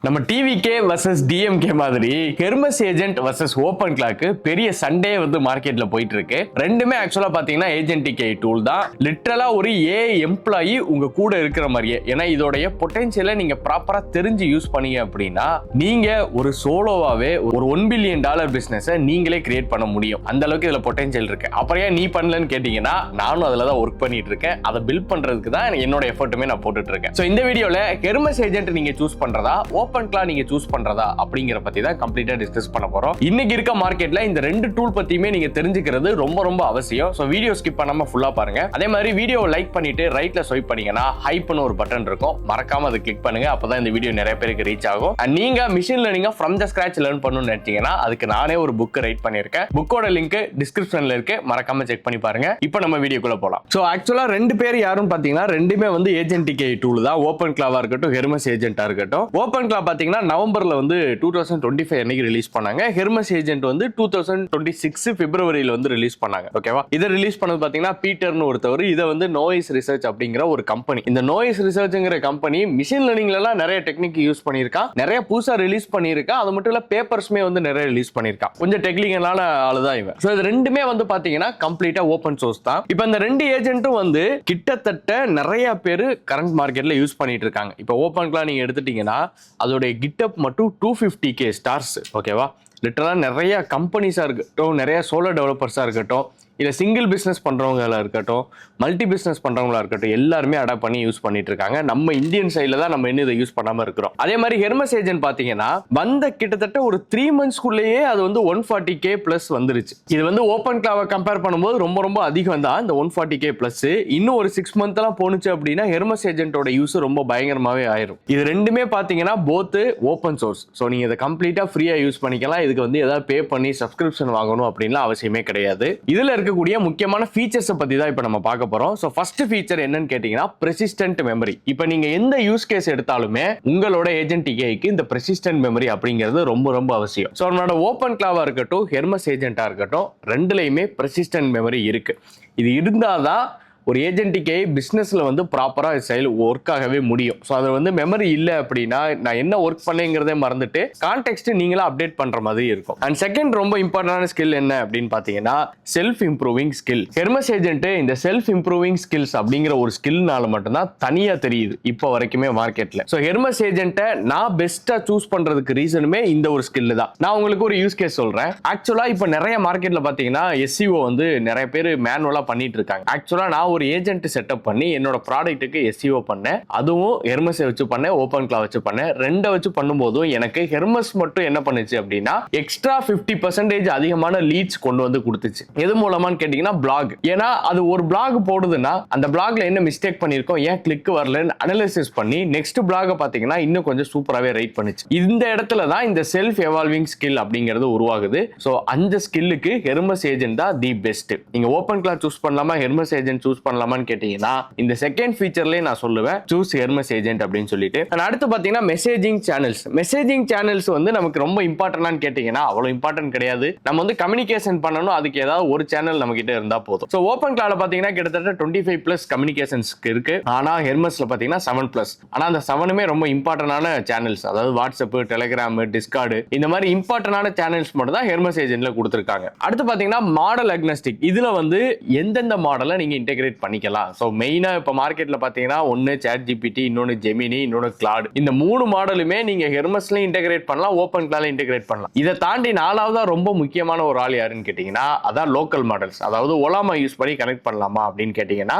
நம்ம TVK versus DMK மாதிரி Hormuz agent versus open clock பெரிய சண்டே வந்து மார்க்கெட்ல போயிட்டு இருக்கு. ரெண்டுமே ஆக்சுவலா பாத்தீங்கன்னா ஏஜென்டிகே டூல் தான். லிட்டரலா ஒரு எம்ப்ளாயி உங்க கூட இருக்கிற மாதிரியே. ஏன்னா இதோடைய பொட்டன்ஷியலை நீங்க ப்ராப்பரா தெரிஞ்சு யூஸ் பண்ணீங்க அப்படின்னா நீங்க ஒரு சோலோவாவே ஒரு $1 பில்லியன் பிசினஸ் நீங்களே கிரியேட் பண்ண முடியும். அந்த அளவுக்கு இதுல பொட்டன்ஷியல் இருக்கு. அப்புறம் ஏன் நீ பண்ணலன்னு கேட்டீங்கன்னா நானும் அதுல தான் ஒர்க் பண்ணிட்டு இருக்கேன். அதை பில்ட் பண்றதுக்கு தான் என்னோட எஃபர்ட்டுமே நான் போட்டுட்டு இருக்கேன். சோ இந்த வீடியோல ஹெர்மஸ் ஏஜென்ட் நீங்க சூஸ் பண்றதா ஓபன் கிளா நீங்க சூஸ் பண்றதா அப்படிங்கிற பத்தி தான் கம்ப்ளீட்டா டிஸ்கஸ் பண்ண போறோம். இன்னைக்கு இருக்க மார்க்கெட்ல இந்த ரெண்டு டூல் பத்தியுமே நீங்க தெரிஞ்சுக்கிறது ரொம்ப ரொம்ப அவசியம். சோ வீடியோ ஸ்கிப் பண்ணாம ஃபுல்லா பாருங்க. அதே மாதிரி வீடியோ லைக் பண்ணிட்டு ரைட்ல ஸ்வைப் பண்ணீங்கன்னா ஹைப்னு ஒரு பட்டன் இருக்கும். மறக்காம அதை கிளிக் பண்ணுங்க. அப்பதான் இந்த வீடியோ நிறைய பேருக்கு ரீச் ஆகும். நீங்க machine learning from the scratch learn பண்ணணும்னு நினைச்சீங்கன்னா அதுக்கு நானே ஒரு புக் ரைட் பண்ணிருக்கேன். புக்கோட லிங்க் டிஸ்கிரிப்ஷன்ல இருக்கு. மறக்காம செக் பண்ணி பாருங்க. இப்போ நம்ம வீடியோக்குள்ள போலாம். சோ ஆக்சுவலா ரெண்டு பேர் யாரும் பாத்தீங்கன்னா ரெண்டுமே வந்து ஏஜென்டிகே டூல் தான். ஓபன் கிளாவா இருக்கட்டும் ஹெர்மஸ் ஏஜென்ட்டா இருக்கட்டும். ஓபன் கிளா பாத்தீங்கன்னா நவம்பர்ல வந்து 2025 அன்னைக்கு ரிலீஸ் பண்ணாங்க. ஹெர்மஸ் ஏஜென்ட் வந்து 2026 பிப்ரவரியில வந்து ரிலீஸ் பண்ணாங்க. ஓகேவா? இதை ரிலீஸ் பண்ணது பாத்தீங்கன்னா பீட்டர்னு ஒருத்தவர். இதை வந்து நோய்ஸ் ரிசர்ச் அப்படிங்கிற ஒரு கம்பெனி. இந்த நோய்ஸ் ரிசர்ச்ங்கிற கம்பெனி மிஷின் லேர்னிங்ல எல்லாம் நிறைய டெக்னிக் யூஸ் பண்ணியிருக்கான். நிறைய புதுசா ரிலீஸ் பண்ணியிருக்கான். அது மட்டும் இல்ல பேப்பர்ஸ்மே வந்து நிறைய ரிலீஸ் பண்ணியிருக்கான். கொஞ்சம் டெக்னிக்கலான ஆளுதான் இவன். சோ இது ரெண்டுமே வந்து பாத்தீங்கன்னா கம்ப்ளீட்டா ஓபன் சோர்ஸ் தான். இப்போ இந்த ரெண்டு ஏஜென்ட்டும் வந்து கிட்டத்தட்ட நிறைய பேர் கரண்ட் மார்க்கெட்ல யூஸ் பண்ணிட்டு இருக்காங்க. இப்போ ஓபன் கிளா நீங்க எடுத்துட்டீங்கன்னா அதோட GitHub மட்டும் 250K ஸ்டார்ஸ். ஓகேவா? லிட்டரலா நிறைய கம்பெனிஸா இருக்கட்டும், நிறைய சோலோ டெவலப்பர்ஸா இருக்கட்டும், இல்ல சிங்கிள் பிசினஸ் பண்றவங்களா இருக்கட்டும், மல்டி பிசினஸ் பண்றவங்களா இருக்கட்டும், எல்லாருமே அடாப்ட் பண்ணி யூஸ் பண்ணிட்டு இருக்காங்க. நம்ம இந்தியன் சைட்ல தான் நம்ம இன்னும் இதை யூஸ் பண்ணாம இருக்கிறோம். அதே மாதிரி ஹெர்மஸ் ஏஜென்ட் பாத்தீங்கன்னா வந்த கிட்டத்தட்ட ஒரு 3 மந்த்ஸ்க்குள்ளேயே அது வந்து 140K பிளஸ் வந்துருச்சு. இது வந்து ஓபன் கிளாவை கம்பேர் பண்ணும்போது ரொம்ப ரொம்ப அதிகம் தான் இந்த 140K பிளஸ். இன்னும் ஒரு 6 மந்த் எல்லாம் போனுச்சு அப்படின்னா ஹெர்மஸ் ஏஜென்ட்டோட யூஸ் ரொம்ப பயங்கரமாவே ஆயிரும். இது ரெண்டுமே பாத்தீங்கன்னா போத் ஓபன் சோர்ஸ். சோ நீங்க இதை கம்ப்ளீட்டா ஃப்ரீயா யூஸ் பண்ணிக்கலாம். இதுக்கு வந்து ஏதாவது பே பண்ணி சப்ஸ்கிரிப்ஷன் வாங்கணும் அப்படின்லாம் அவசியமே கிடையாது. இதுல இருக்கக்கூடிய முக்கியமான ஃபீச்சர்ஸ் பத்தி தான் இப்போ நம்ம பார்க்க போறோம். சோ ஃபர்ஸ்ட் ஃபீச்சர் என்னன்னு கேட்டீங்கன்னா பெர்சிஸ்டன்ட் மெமரி. இப்போ நீங்க எந்த யூஸ் கேஸ் எடுத்தாலுமே உங்களோட ஏஜென்டிகேக்கு இந்த பெர்சிஸ்டன்ட் மெமரி அப்படிங்கிறது ரொம்ப ரொம்ப அவசியம். சோ நம்மளோட ஓபன் கிளாவா இருக்கட்டும் ஹெர்மஸ் ஏஜென்ட்டா இருக்கட்டும் ரெண்டுலயுமே பெர்சிஸ்டன்ட் மெமரி இருக்கு. இது இருந்தாதான் ஒரு ஏஜென்டிகே பிசினஸ்ல வந்து ப்ராப்பரா செயல் ஒர்க் ஆகவே முடியும். ஸோ அது வந்து மெமரி இல்லை அப்படின்னா நான் என்ன ஒர்க் பண்ணேங்கிறதே மறந்துட்டு கான்டெக்ட் நீங்களா அப்டேட் பண்ற மாதிரி இருக்கும். அண்ட் செகண்ட் ரொம்ப இம்பார்ட்டன்டான ஸ்கில் என்ன அப்படின்னு பாத்தீங்கன்னா self improving skill. Hormuz agent இந்த செல்ஃப் இம்ப்ரூவிங் ஸ்கில்ஸ் அப்படிங்கிற ஒரு ஸ்கில்னால மட்டும்தான் தனியா தெரியுது இப்போ வரைக்குமே மார்க்கெட்ல. ஸோ ஹெர்மஸ் ஏஜென்ட்டை நான் பெஸ்டா சூஸ் பண்றதுக்கு ரீசனுமே இந்த ஒரு ஸ்கில் தான். நான் உங்களுக்கு ஒரு யூஸ் கேஸ் சொல்றேன். ஆக்சுவலா இப்போ நிறைய மார்க்கெட்ல பாத்தீங்கன்னா SEO வந்து நிறைய பேர் மேனுவலா பண்ணிட்டு இருக்காங்க. ஆக்சுவலா நான் ஒரு ஏஜென்ட் செட்டப் பண்ணி என்னோட ப்ராடக்ட்டுக்கு SEO பண்ணேன். அதுவும் ஹெர்மஸ் வச்சு பண்ணேன், ஓபன் கிளா வச்சு பண்ணேன். ரெண்டை வச்சு பண்ணும்போதும் எனக்கு ஹெர்மஸ் மட்டும் என்ன பண்ணுச்சு அப்படின்னா எக்ஸ்ட்ரா 50% அதிகமான லீட்ஸ் கொண்டு வந்து கொடுத்துச்சு. எது மூலமான்னு கேட்டீங்கன்னா பிளாக். ஏன்னா அது ஒரு பிளாக் போடுதுன்னா அந்த பிளாக்ல என்ன மிஸ்டேக் பண்ணிருக்கோம், ஏன் கிளிக் வரலன்னு அனலைசிஸ் பண்ணி நெக்ஸ்ட் பிளாக பாத்தீங்கன்னா இன்னும் கொஞ்சம் சூப்பராகவே ரைட் பண்ணுச்சு. இந்த இடத்துல தான் இந்த செல்ஃப் எவால்விங் ஸ்கில் அப்படிங்கிறது உருவாகுது. ஸோ அந்த ஸ்கில்லுக்கு ஹெர்மஸ் ஏஜென்ட் தான் தி பெஸ்ட். நீங்க ஓபன் கிளா சூஸ் பண்ணலாமா ஹெர்மஸ் ஏஜென்ட் சூஸ் பண்ணலாமான்னு கேட்டீங்கன்னா இந்த செகண்ட் ஃபீச்சர்லயே நான் சொல்லுவேன் சூஸ் ஹெர்மஸ் ஏஜென்ட் அப்படின்னு சொல்லிட்டு. அடுத்து பாத்தீங்கன்னா மெசேஜிங் சேனல்ஸ். மெசேஜிங் சேனல்ஸ் வந்து நமக்கு ரொம்ப இம்பார்ட்டன்டான்னு கேட்டீங்கன்னா அவ்வளவு இம்பார்ட்டன்ட் கிடையாது. நம்ம வந்து கம்யூனிகேஷன் பண்ணணும், அதுக்கு ஏதாவது ஒரு சேனல் நம்ம கிட்ட இருந்தா போதும். ஸோ ஓபன் கிளால பாத்தீங்கன்னா கிட்டத்தட்ட 25+ கம்யூனிகேஷன்ஸ் இருக்கு. ஆனா ஹெர்மஸ்ல பாத்தீங்கன்னா 7+. ஆனா அந்த 7மே ரொம்ப இம்பார்ட்டன்டான சேனல்ஸ். அதாவது வாட்ஸ்அப், டெலிகிராம், டிஸ்கார்டு இந்த மாதிரி இம்பார்ட்டன்டான சேனல்ஸ் மட்டும் தான் ஹெர்மஸ் ஏஜென்ட்ல கொடுத்திருக்காங்க. அடுத்து பாத்தீங்கன்னா மாடல் அக்னஸ்டிக். இதுல வந்து எந்தெந்த மாடலை நீங்க இன்டெகிரேட் பண்ணிக்கலாம். சோ மெயினா இப்ப மார்க்கெட்ல பாத்தீங்கன்னா ஒன்னு ChatGPT, இன்னொன்னு ஜெமினி, இன்னொன்னு கிளாட். இந்த 3 மாடலுமே நீங்க ஹெர்மஸ்ல இன்டெகிரேட் பண்ணலாம், ஓபன் கிளால இன்டெகிரேட் பண்ணலாம். இதை தாண்டி 4வதா ரொம்ப முக்கியமான ஒரு ஆள் யாருன்னு கேட்டீங்கன்னா அதான் லோக்கல் மாடல்ஸ். அதாவது ஒலாமா யூஸ் பண்ணி கனெக்ட் பண்ணலாமா அப்படின்னு கேட்டீங்கன்னா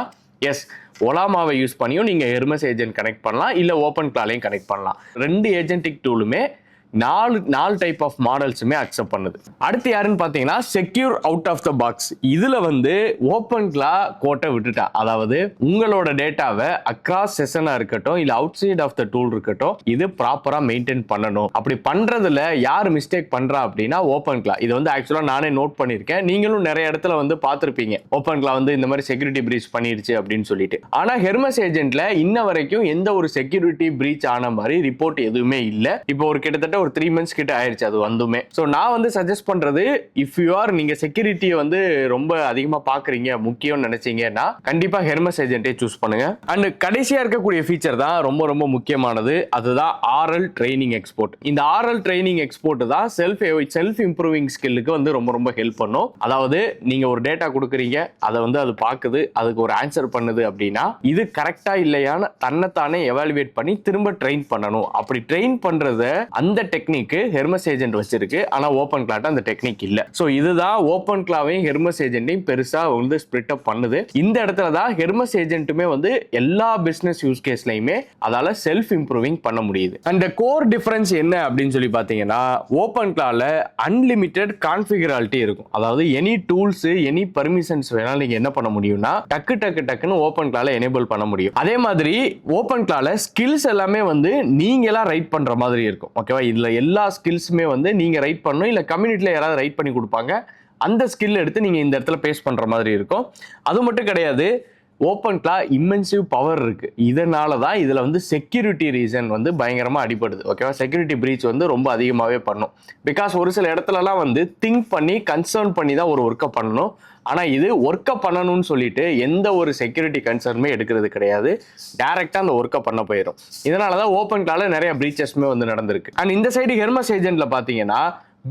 எஸ், ஒலாமாவை யூஸ் பண்ணியும் நீங்க ஹெர்மஸ் ஏஜென்ட் கனெக்ட் பண்ணலாம், இல்ல ஓபன் கிளாலையும் கனெக்ட் பண்ணலாம். ரெண்டு ஏஜென்டிக் டூலுமே 4 டைப் ஆஃப் மாடல்ஸுமே அக்செப்ட் பண்ணுது. அடுத்து யாருன்னு பாத்தீங்கன்னா secure out of the box. இதுல வந்து ஓபன் கிளா கோட்டை விட்டுட்டா. அதாவது உங்களோட டேட்டாவை அக்ராஸ் செஷனா இருக்கட்டும் இல்ல outside of the tool இருக்கட்டும் இது ப்ராப்பரா மெயின்டைன் பண்ணணும். அப்படி பண்றதுல யார் மிஸ்டேக் பண்றா அப்படின்னா ஓபன் கிளா. இது வந்து ஆக்சுவலா நானே நோட் பண்ணிருக்கேன். நீங்களும் நிறைய இடத்துல வந்து பார்த்திருப்பீங்க ஓபன் கிளா வந்து இந்த மாதிரி செக்யூரிட்டி பிரீச் பண்ணிருச்சு அப்படின்னு சொல்லிட்டு. ஆனா ஹெர்மஸ் ஏஜென்ட்ல இன்ன வரைக்கும் எந்த ஒரு செக்யூரிட்டி பிரீச் ஆன மாதிரி ரிப்போர்ட் எதுவுமே இல்ல. இப்போ ஒரு கிட்டத்தட்ட ஒரு 3 months கிட்ட ஆயிருச்சு அது வந்துமே. ஸோ நான் வந்து சஜஸ்ட் பண்றது, இஃப் யூ ஆர் நீங்க செக்யூரிட்டியை வந்து ரொம்ப அதிகமா பாக்குறீங்க, முக்கியம்னு நினைச்சீங்கன்னா கண்டிப்பா ஹெர்மஸ் ஏஜென்ட்டே சூஸ் பண்ணுங்க. அண்ட் கடைசியா இருக்கக்கூடிய ஃபீச்சர் தான் ரொம்ப ரொம்ப முக்கியமானது, அதுதான் ஆரல் ட்ரைனிங் எக்ஸ்போர்ட். இந்த ஆரல் ட்ரைனிங் எக்ஸ்போர்ட் தான் செல்ஃப் இம்ப்ரூவிங் ஸ்கில்லுக்கு வந்து ரொம்ப ரொம்ப ஹெல்ப் பண்ணும். அதாவது நீங்க ஒரு டேட்டா கொடுக்குறீங்க, அதை வந்து அது பாக்குது, அதுக்கு ஒரு ஆன்சர் பண்ணுது அப்படின்னா இது கரெக்டா இல்லையான்னு தன்னைத்தானே எவாலுவேட் பண்ணி திரும்ப ட்ரெயின் பண்ணணும். அப்படி ட்ரெயின் பண்றத அந்த டெக்னிக் ஹெர்மஸ் ஏஜென்ட் வச்சிருக்கு. ஆனா ஓபன் கிளாட் அந்த டெக்னிக் இல்ல. சோ இதுதான் ஓபன் கிளாவையும் ஹெர்மஸ் ஏஜென்ட்டையும் பெருசா வந்து ஸ்பிளிட் அப் பண்ணுது. இந்த இடத்துல தான் ஹெர்மஸ் ஏஜென்ட்டுமே வந்து எல்லா பிசினஸ் யூஸ் கேஸ்லயுமே அதால செல்ஃப் இம்ப்ரூவிங் பண்ண முடியுது. அந்த கோர் டிஃபரன்ஸ் என்ன அப்படின்னு சொல்லி பாத்தீங்கன்னா, ஓபன் கிளால அன்லிமிட்டெட் கான்ஃபிகராலிட்டி இருக்கும். அதாவது எனி டூல்ஸ், எனி பர்மிஷன்ஸ் வேணாலும் நீங்க என்ன பண்ண முடியும்னா டக்குன்னு ஓபன் கிளால எனேபிள் பண்ண முடியும். அதே மாதிரி ஓபன் கிளால ஸ்கில்ஸ் எல்லாமே வந்து நீங்களா ரைட் பண்ற மாதிரி இருக்கும். ஓகேவா? இதுல எல்லா ஸ்கில்ஸுமே வந்து நீங்க ரைட் பண்ணணும், இல்ல கம்யூனிட்டில யாராவது ரைட் பண்ணி கொடுப்பாங்க, அந்த ஸ்கில் எடுத்து நீங்க இந்த இடத்துல பேஸ்ட் பண்ற மாதிரி இருக்கும். அது மட்டும் கிடையாது, ஓபன் கிளா இம்மென்சிவ் பவர் இருக்கு. இதனால தான் இதுல வந்து செக்யூரிட்டி ரீசன் வந்து பயங்கரமா அடிபடுது. ஓகேவா? செக்யூரிட்டி பிரீச் வந்து ரொம்ப அதிகமாவே பண்ணும். பிகாஸ் ஒரு சில இடத்துலலாம் வந்து திங்க் பண்ணி கன்சர்ன் பண்ணி தான் ஒரு ஒர்க்கை பண்ணணும். ஆனா இது ஒர்க்கை பண்ணணும்னு சொல்லிட்டு எந்த ஒரு செக்யூரிட்டி கன்சர்னுமே எடுக்கிறது கிடையாது. டைரக்டா அந்த ஒர்க்கை பண்ண போயிடும். இதனாலதான் ஓபன் கிளால நிறைய பிரீச்சஸ்மே வந்து நடந்திருக்கு. அண்ட் இந்த சைடு ஹெர்மஸ் ஏஜென்ட்ல பாத்தீங்கன்னா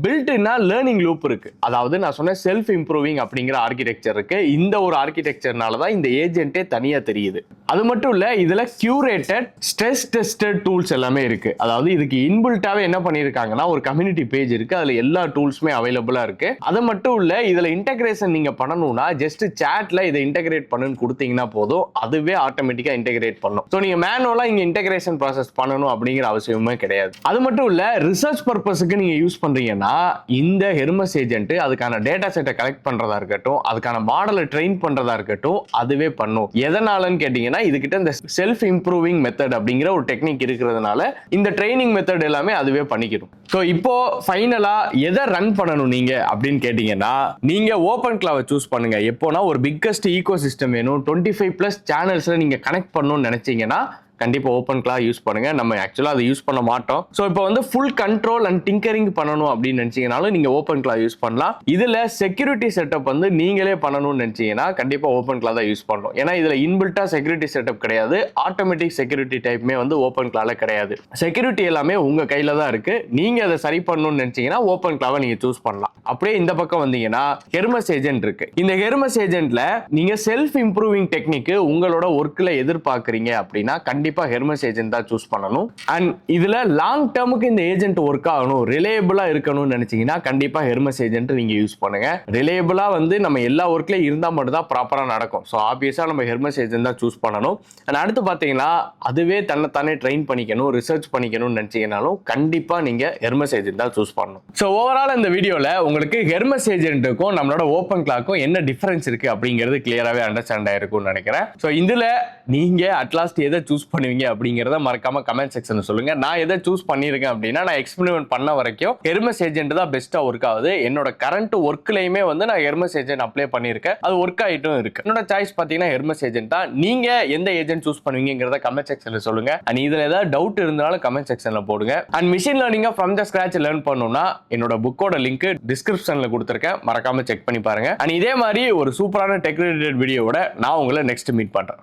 பில்ட்னா லேர்னிங் லூப் இருக்கு. அதாவது நான் சொன்ன செல்ஃப் இம்ப்ரூவிங் அப்படிங்கிற ஆர்கிடெக்சர் இருக்கு. இந்த ஒரு ஆர்கிடெக்சர்னால தான் இந்த ஏஜென்ட்டே தனியா தெரியுது. அது மட்டும் இல்ல, இதுல கியூரேட்டட் ஸ்ட்ரெஸ் டெஸ்டட் டூல்ஸ் எல்லாமே இருக்கு. அதாவது இதுக்கு இன்பில்ட்டாவே என்ன பண்ணிருக்காங்கன்னா ஒரு கம்யூனிட்டி பேஜ் இருக்கு, அதுல எல்லா டூல்ஸுமே அவைலபிளா இருக்கு. அது மட்டும் இல்ல, இதுல இன்டகிரேஷன் நீங்க பண்ணணும்னா ஜஸ்ட் சாட்ல இதை இன்டகிரேட் பண்ணுன்னு கொடுத்தீங்கன்னா போதும், அதுவே ஆட்டோமேட்டிக்கா இன்டகிரேட் பண்ணும். ஸோ நீங்க மேனுவலா இங்க இன்டகிரேஷன் ப்ராசஸ் பண்ணணும் அப்படிங்கிற அவசியமே கிடையாது. அது மட்டும் இல்ல, ரிசர்ச் பர்பஸுக்கு நீங்க யூஸ் பண்றீங்கன்னா இந்த ஹெர்மஸ் ஏஜென்ட் அதுக்கான டேட்டா செட்டை கலெக்ட் பண்றதா இருக்கட்டும், அதுக்கான மாடலை ட்ரெயின் பண்றதா இருக்கட்டும், அதுவே பண்ணும். எதனாலன்னு கேட்டீங்கன்னா, இதுகிட்ட இந்த செல்ஃப் இம்ப்ரூவிங் மெத்தட் அப்படிங்கிற ஒரு டெக்னிக் இருக்கிறதுனால இந்த ட்ரைனிங் மெத்தட் எல்லாமே அதுவே பண்ணிக்கிடும். ஸோ இப்போ ஃபைனலா எதை ரன் பண்ணணும் நீங்க அப்படின்னு கேட்டீங்கன்னா, நீங்க ஓபன் கிளாவை சூஸ் பண்ணுங்க. எப்போனா ஒரு பிக்கஸ்ட் ஈகோ சிஸ்டம் வேணும், 25+ சேனல்ஸ்ல நீங்க கனெக்ட் பண்ணணும்னு நினைச்சீங்கன்னா கண்டிப்பா ஓபன் கிளா யூஸ் பண்ணுங்க. நம்ம ஆக்சுவலா அதை யூஸ் பண்ண மாட்டோம். சோ இப்போ வந்து ஃபுல் கண்ட்ரோல் அண்ட் டிங்கரிங் பண்ணணும் அப்படின்னு நினைச்சீங்கனாலும் நீங்க ஓபன் கிளா யூஸ் பண்ணலாம். இதுல செக்யூரிட்டி செட்டப் வந்து நீங்களே பண்ணணும்னு நினைச்சீங்கன்னா கண்டிப்பா ஓபன் கிளா தான் யூஸ் பண்ணணும். ஏன்னா இதுல இன்பில்ட்டா செக்யூரிட்டி செட்டப் கிடையாது, ஆட்டோமேட்டிக் செக்யூரிட்டி டைப்மே வந்து ஓபன் கிளால கிடையாது. செக்யூரிட்டி எல்லாமே உங்க கையில தான் இருக்கு. நீங்க அதை சரி பண்ணணும்னு நினைச்சீங்கன்னா ஓபன் கிளாவை நீங்க சூஸ் பண்ணலாம். அப்படியே இந்த பக்கம் வந்தீங்கன்னா ஹெர்மஸ் ஏஜென்ட் இருக்கு. இந்த ஹெர்மஸ் ஏஜென்ட்ல நீங்க செல்ஃப் இம்ப்ரூவிங் டெக்னிக் உங்களோட ஒர்க்ல எதிர்பார்க்கறீங்க அப்படின்னா கண்டிப்பா ஹெர்மஸ் ஏஜென்ட் தான் சூஸ் பண்ணணும். அண்ட் இதுல லாங் டேர்முக்கு இந்த ஏஜென்ட் ஒர்க் ஆகணும், ரிலையபிளா இருக்கணும்னு நினைச்சீங்கன்னா கண்டிப்பா ஹெர்மஸ் ஏஜென்ட் நீங்க யூஸ் பண்ணுங்க. ரிலையபிளா வந்து நம்ம எல்லா ஒர்க்லயும் இருந்தா மட்டும் தான் ப்ராப்பரா நடக்கும். ஸோ ஆப்வியஸா நம்ம ஹெர்மஸ் ஏஜென்ட் தான் சூஸ் பண்ணணும். அண்ட் அடுத்து பாத்தீங்கன்னா அதுவே தன்னைத்தானே ட்ரெயின் பண்ணிக்கணும், ரிசர்ச் பண்ணிக்கணும்னு நினைச்சீங்கன்னாலும் கண்டிப்பா நீங்க ஹெர்மஸ் ஏஜென்ட் தான் சூஸ் பண்ணணும். ஸோ ஓவரால் இந்த வீடியோல உங்களுக்கு ஹெர்மஸ் ஏஜென்ட்டுக்கும் நம்மளோட ஓபன் கிளாக்கும் என்ன டிஃபரன்ஸ் இருக்கு அப்படிங்கிறது கிளியராகவே அண்டர்ஸ்டாண்ட் ஆயிருக்கும்னு நினைக்கிறேன். ஸோ இதுல நீங்க அட்லாஸ்ட் எதை சூஸ் பண்ணுவீங்க அப்படிங்கிறத மறக்காம கமெண்ட் செக்ஷன்ல சொல்லுங்க. நான் எதை சூஸ் பண்ணிருக்கேன் அப்படின்னா, நான் எக்ஸ்பெரிமெண்ட் பண்ண வரைக்கும் ஹெர்மஸ் ஏஜென்ட் தான் பெஸ்டா ஒர்க் ஆகுது. என்னோட கரண்ட் ஒர்க்லயுமே வந்து நான் ஹெர்மஸ் ஏஜென்ட் அப்ளை பண்ணிருக்கேன், அது ஒர்க் ஆயிட்டும் இருக்கு. என்னோட சாய்ஸ் பாத்தீங்கன்னா ஹெர்மஸ் ஏஜென்ட் தான். நீங்க எந்த ஏஜென்ட் சூஸ் பண்ணுவீங்கிறத கமெண்ட் செக்ஷன்ல சொல்லுங்க. அண்ட் இதுல ஏதாவது டவுட் இருந்தாலும் கமெண்ட் செக்ஷன்ல போடுங்க. And machine learning from the scratch learn பண்ணணும்னா என்னோட புக்கோட லிங்க் டிஸ்கிரிப்ஷன்ல கொடுத்திருக்கேன், மறக்காம செக் பண்ணி பாருங்க. அண்ட் இதே மாதிரி ஒரு சூப்பரான டெக் ரிலேட்டட் வீடியோவோட நான் உங்களை நெக்ஸ்ட் மீட் பண்றேன்.